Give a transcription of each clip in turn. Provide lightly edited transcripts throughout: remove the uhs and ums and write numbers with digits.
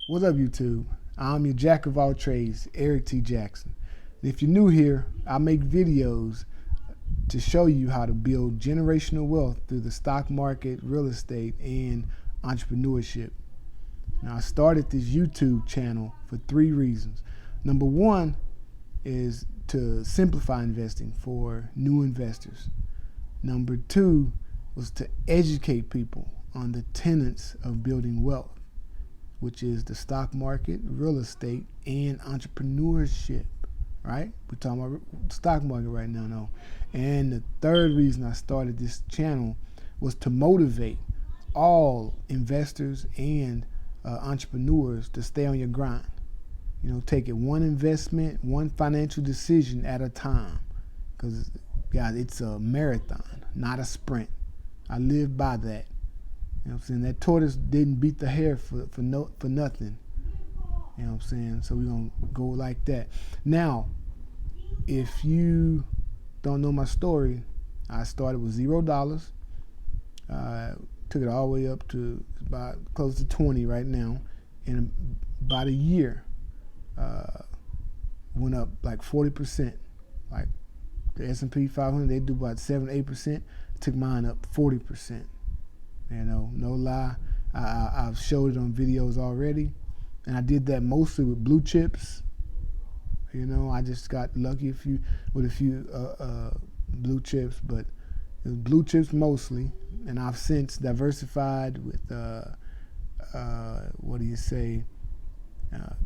What's up, YouTube? I'm your jack of all trades, Eric T. Jackson. And if you're new here, I make videos to show you how to build generational wealth through the stock market, real estate, and entrepreneurship. Now, I started this YouTube channel for 3 reasons. Number 1 is to simplify investing for new investors. Number 2 was to educate people on the tenets of building wealth, which is the stock market, real estate, and entrepreneurship, right? We're talking about stock market right now, no. And the third reason I started this channel was to motivate all investors and entrepreneurs to stay on your grind. You know, take it one investment, one financial decision at a time. Because, guys, it's a marathon, not a sprint. I live by that. You know what I'm saying? That tortoise didn't beat the hare for nothing. You know what I'm saying? So we're going to go like that. Now, if you don't know my story, I started with $0. Took it all the way up to about close to 20 right now. In about a year, went up like 40%. Like the S&P 500, they do about 7-8%. Took mine up 40%. You know, no lie. I've showed it on videos already, and I did that mostly with blue chips. You know, I just got lucky with a few blue chips, but it was blue chips mostly, and I've since diversified with what do you say,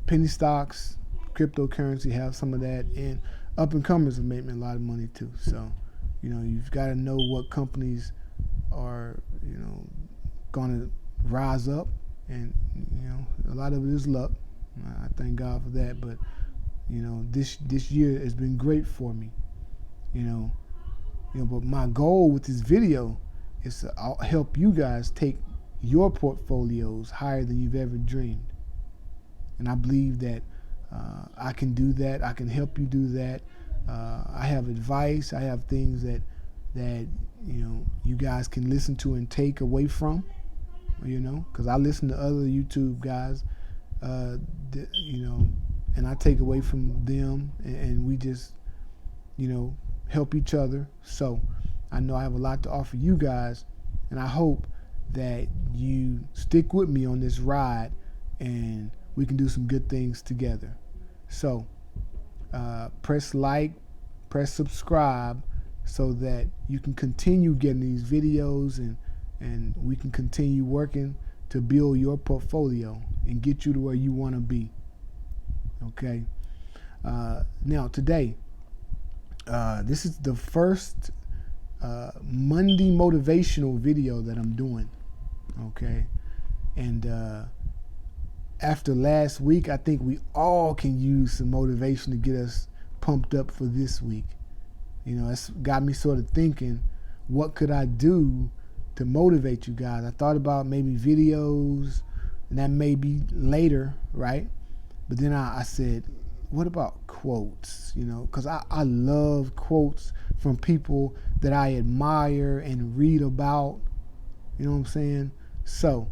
penny stocks, cryptocurrency, have some of that, and up and comers have made me a lot of money too. So, you know, you've got to know what companies are, you know, going to rise up, and you know, a lot of it is luck. I thank God for that. But you know, this year has been great for me. You know. But my goal with this video is to help you guys take your portfolios higher than you've ever dreamed. And I believe that I can do that. I can help you do that. I have advice. I have things that you know, you guys can listen to and take away from, you know, because I listen to other YouTube guys, you know, and I take away from them, and we just, you know, help each other. So I know I have a lot to offer you guys, and I hope that you stick with me on this ride and we can do some good things together. So press like, press subscribe, so that you can continue getting these videos, and we can continue working to build your portfolio and get you to where you want to be. Okay. Now today, this is the first Monday motivational video that I'm doing. Okay. And after last week, I think we all can use some motivation to get us pumped up for this week. You know, it's got me sort of thinking, what could I do to motivate you guys? I thought about maybe videos, and that may be later, right? But then I said, what about quotes? You know, because I love quotes from people that I admire and read about. You know what I'm saying? So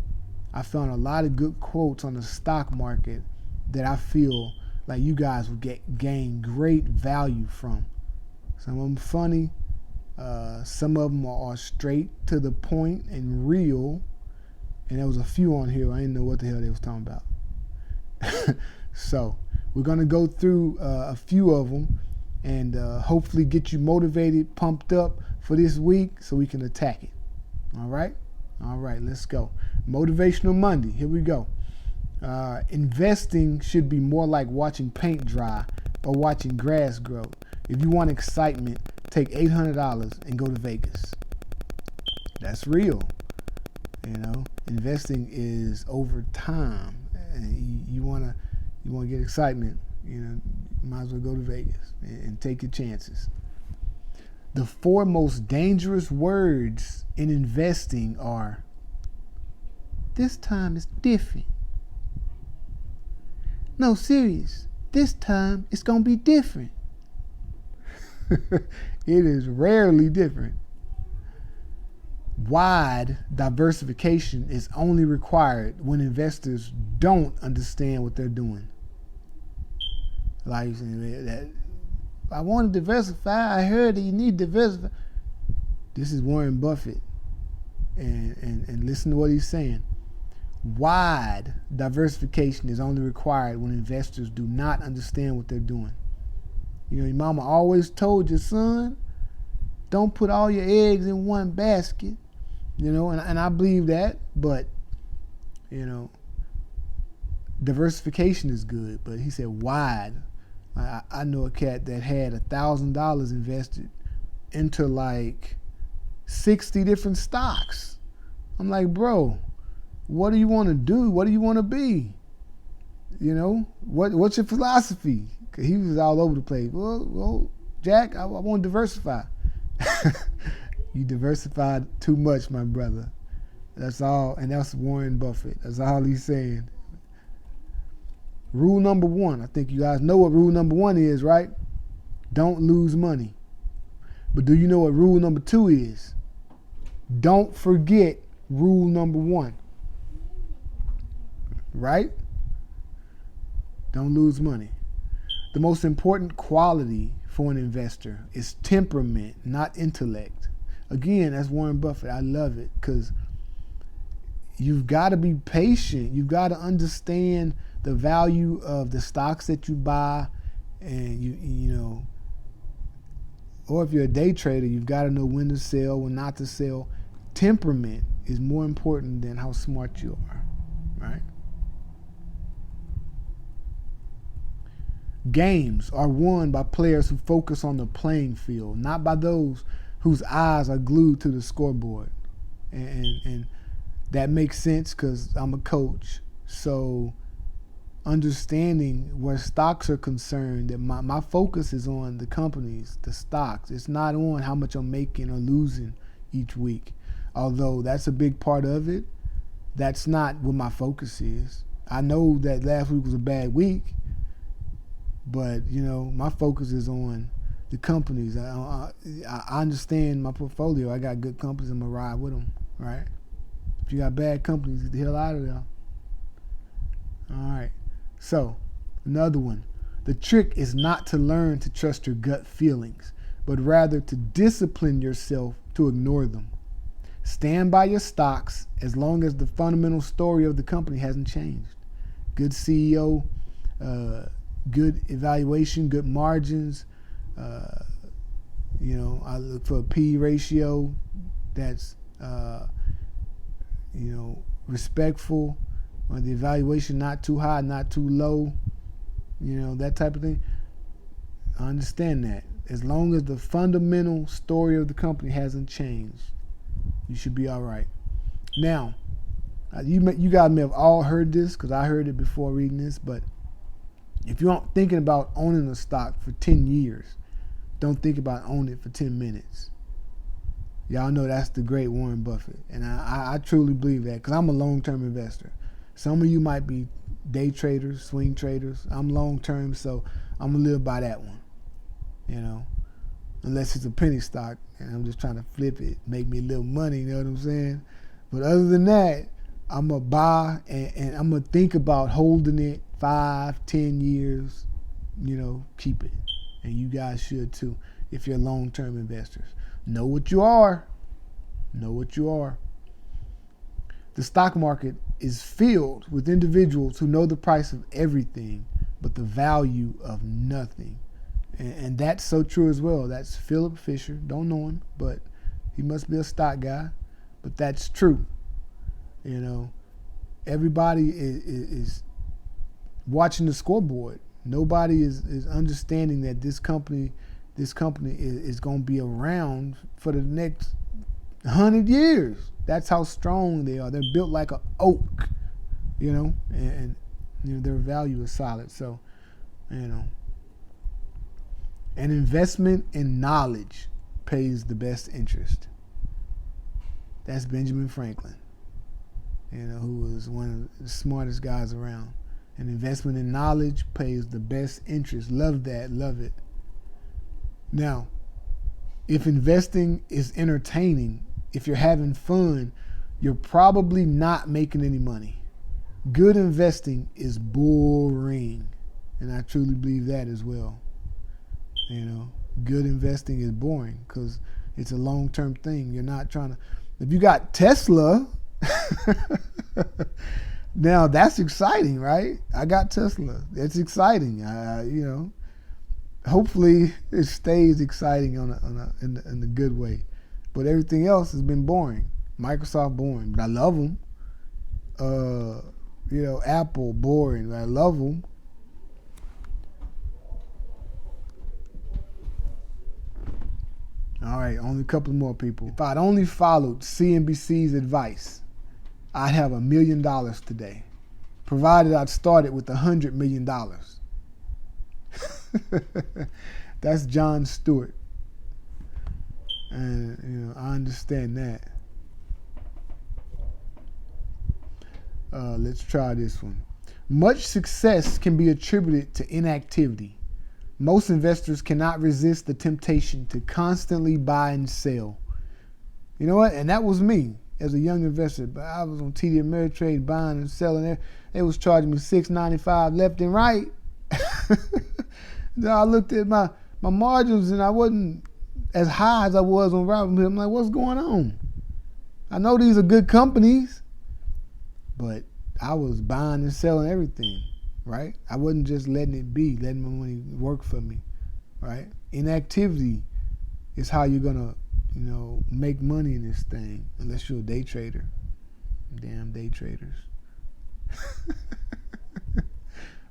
I found a lot of good quotes on the stock market that I feel like you guys will gain great value from. Some of them funny, some of them are straight to the point and real, and there was a few on here I didn't know what the hell they was talking about. So we're gonna go through a few of them, and hopefully get you motivated, pumped up for this week, so we can attack it. All right, let's go. Motivational Monday. Here we go. Investing should be more like watching paint dry or watching grass grow. If you want excitement, take $800 and go to Vegas. That's real. You know, investing is over time. You wanna get excitement. You know, you might as well go to Vegas and take your chances. The 4 most dangerous words in investing are: this time is different. No, serious. This time it's gonna be different. It is rarely different. wide diversification is only required when investors don't understand what they're doing. Like that, I want to diversify. I heard that you need to diversify. This is Warren Buffett, and listen to what he's saying. Wide diversification is only required when investors do not understand what they're doing. You know, your mama always told your son, don't put all your eggs in one basket. You know, and I believe that, but, you know, diversification is good. But he said wide. I know a cat that had $1,000 invested into like 60 different stocks. I'm like, bro, what do you want to do? What do you want to be? You know, what's your philosophy? 'Cause he was all over the place. Well, Jack, I want to diversify. You diversified too much, my brother. That's all, and that's Warren Buffett. That's all he's saying. Rule number one, I think you guys know what rule number one is, right? Don't lose money. But do you know what rule number two is? Don't forget rule number one. Right? Don't lose money. The most important quality for an investor is temperament, not intellect. Again, that's Warren Buffett. I love it because you've got to be patient. You've got to understand the value of the stocks that you buy, and you know, or if you're a day trader, you've got to know when to sell, when not to sell. Temperament is more important than how smart you are, right? Games are won by players who focus on the playing field, not by those whose eyes are glued to the scoreboard. And that makes sense because I'm a coach. So understanding where stocks are concerned, that my focus is on the companies, the stocks. It's not on how much I'm making or losing each week. Although that's a big part of it, that's not what my focus is. I know that last week was a bad week, but, you know, my focus is on the companies. I understand my portfolio. I got good companies. I'm going to ride with them, right? If you got bad companies, get the hell out of there. All right. So, another one. The trick is not to learn to trust your gut feelings, but rather to discipline yourself to ignore them. Stand by your stocks as long as the fundamental story of the company hasn't changed. Good CEO, good evaluation, good margins. You know, I look for a P ratio that's, you know, respectful, or the evaluation not too high, not too low, you know, that type of thing. I understand that. As long as the fundamental story of the company hasn't changed, you should be all right. Now, you guys may have all heard this because I heard it before reading this, but if you're thinking about owning a stock for 10 years, don't think about owning it for 10 minutes. Y'all know that's the great Warren Buffett. And I truly believe that because I'm a long-term investor. Some of you might be day traders, swing traders. I'm long-term, so I'm going to live by that one, you know, unless it's a penny stock and I'm just trying to flip it, make me a little money, you know what I'm saying? But other than that, I'm going to buy and I'm going to think about holding it 5, 10 years, you know, keep it. And you guys should too if you're long-term investors. Know what you are. Know what you are. The stock market is filled with individuals who know the price of everything but the value of nothing. And that's so true as well. That's Philip Fisher. Don't know him, but he must be a stock guy. But that's true. You know, everybody is watching the scoreboard. Nobody is understanding that this company is going to be around for the next 100 years. That's how strong they are. They're built like an oak, you know, and you know, their value is solid. So, you know, an investment in knowledge pays the best interest. That's Benjamin Franklin, you know, who was one of the smartest guys around. An investment in knowledge pays the best interest. Love that. Love it. Now, if investing is entertaining, if you're having fun, you're probably not making any money. Good investing is boring. And I truly believe that as well. Good investing is boring because it's a long-term thing. You're not trying to, if you got Tesla, now that's exciting, right? I got Tesla. It's exciting. Hopefully it stays exciting in a good way. But everything else has been boring. Microsoft boring, but I love them. Apple boring, but I love them. All right, only a couple more people. If I'd only followed CNBC's advice, I'd have $1 million today, provided I'd started with $100 million. That's Jon Stewart. And, I understand that. Let's try this one. Much success can be attributed to inactivity. Most investors cannot resist the temptation to constantly buy and sell. You know what? And that was me as a young investor. But I was on TD Ameritrade buying and selling. They was charging me $6.95 left and right. Then I looked at my margins and I wasn't as high as I was on Robinhood. I'm like, what's going on? I know these are good companies, but I was buying and selling everything, right? I wasn't just letting it be, letting my money work for me, right? Inactivity is how you're gonna, make money in this thing, unless you're a day trader. Damn day traders.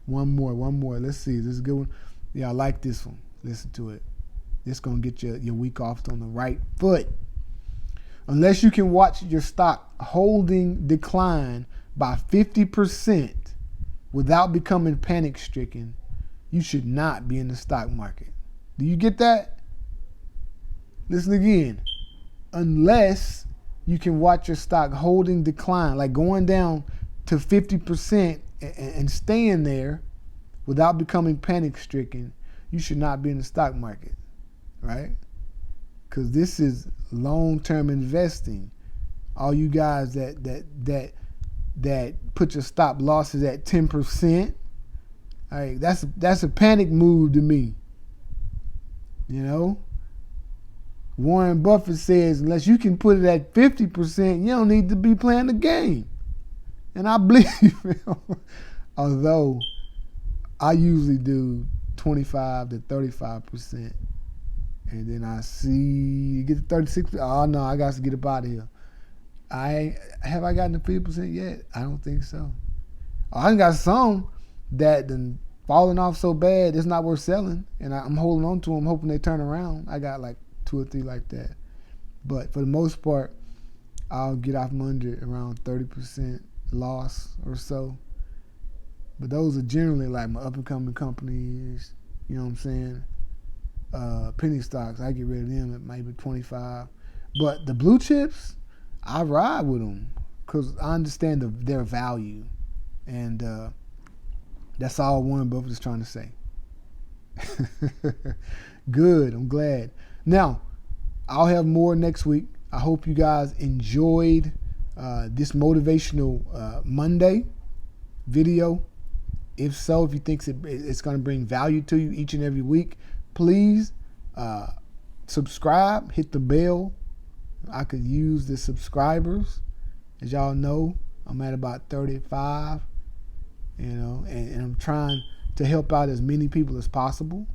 One more. Let's see. This is a good one. Yeah, I like this one. Listen to it. This gonna get your week off on the right foot. Unless you can watch your stock holding decline by 50% without becoming panic-stricken, you should not be in the stock market. Do you get that? Listen again. Unless you can watch your stock holding decline, like going down to 50% and staying there without becoming panic-stricken, you should not be in the stock market, right? Because this is long-term investing. All you guys that put your stop losses at 10%, all right, that's a panic move to me. Warren Buffett says, unless you can put it at 50%, you don't need to be playing the game. And I believe him. Although I usually do 25 to 35%. And then I see you get to 36. Oh no, I got to get up out of here. Have I gotten to 50% yet? I don't think so. I got some that done falling off so bad it's not worth selling, and I'm holding on to them, hoping they turn around. I got like 2 or 3 like that, but for the most part, I'll get off from under around 30% loss or so. But those are generally like my up and coming companies. You know what I'm saying? Penny stocks, I get rid of them at maybe 25. But the blue chips, I ride with them because I understand their value. And that's all Warren Buffett is trying to say. Good, I'm glad. Now, I'll have more next week. I hope you guys enjoyed this motivational Monday video. If so, if you think it's going to bring value to you each and every week, please subscribe, hit the bell. I could use the subscribers. As y'all know, I'm at about 35, and I'm trying to help out as many people as possible,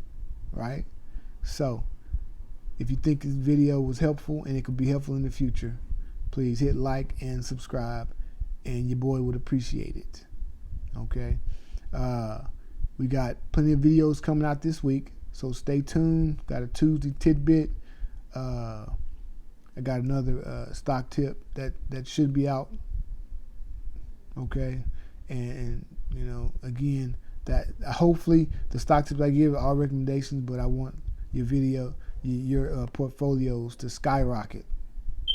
right? So if you think this video was helpful and it could be helpful in the future, please hit like and subscribe, and your boy would appreciate it. Okay? We got plenty of videos coming out this week, so stay tuned. Got a Tuesday tidbit. I got another stock tip that should be out. Okay, and again, that hopefully the stock tips I give are all recommendations, but I want your portfolios to skyrocket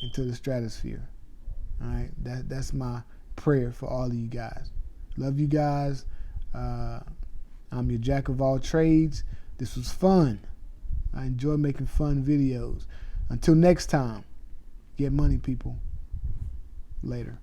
into the stratosphere. All right, that's my prayer for all of you guys. Love you guys. I'm your jack of all trades. This was fun. I enjoy making fun videos. Until next time, Get money, people. Later.